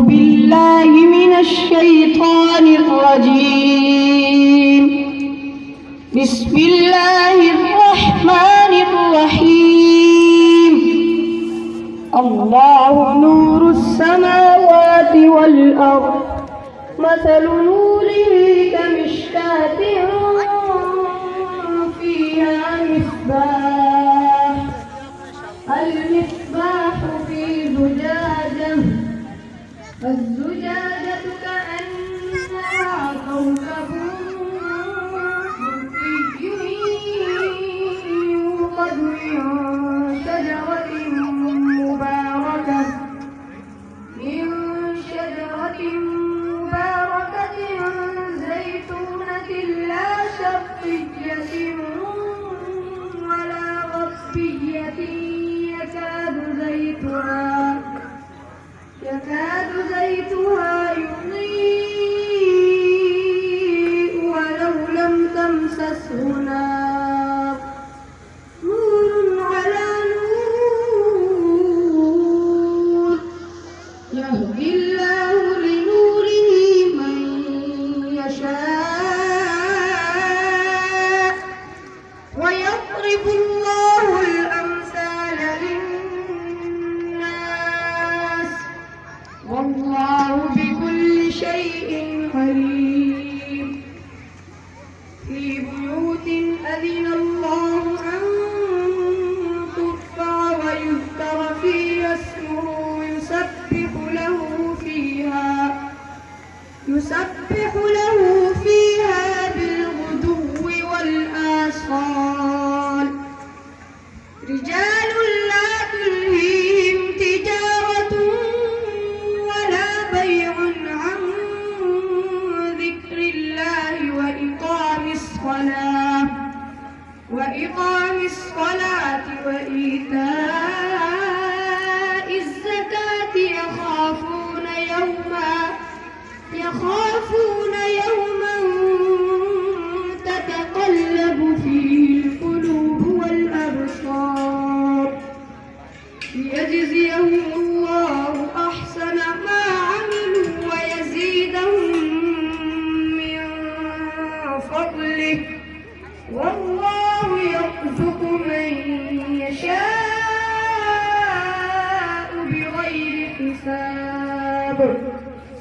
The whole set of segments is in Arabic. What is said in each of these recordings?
بالله من الشيطان الرجيم. بسم الله الرحمن الرحيم. الله نور السماوات والأرض، مثل نوره كمشكاة فيها مصباح، المصباح في زجاجة، الزجاجة كأنها كوكب دري يوقد من شجرة زيتونة لا شرقية ولا غربية يكاد زيتها يضيء ولو لم تمسسه نار، نور على نور، يهدي الله لنوره من يشاء ويضرب الله الأمثال للناس، والله بكل شيء عليم. في بيوت أذن الله أن ترفع ويذكر فيها اسمه يسبح له فيها بالغدو والآصال، رجال لا تلهيهم تجارة ولا بيع عن ذكر الله وإقام الصلاة وإيتاء الزكاة، يخافون يوما تتقلب فيه القلوب والأبصار، ليجزيهم الله أحسن ما عملوا ويزيدهم من فضله، والله يرزق من يشاء بغير حساب.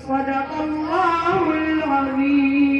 صدق الله العظيم.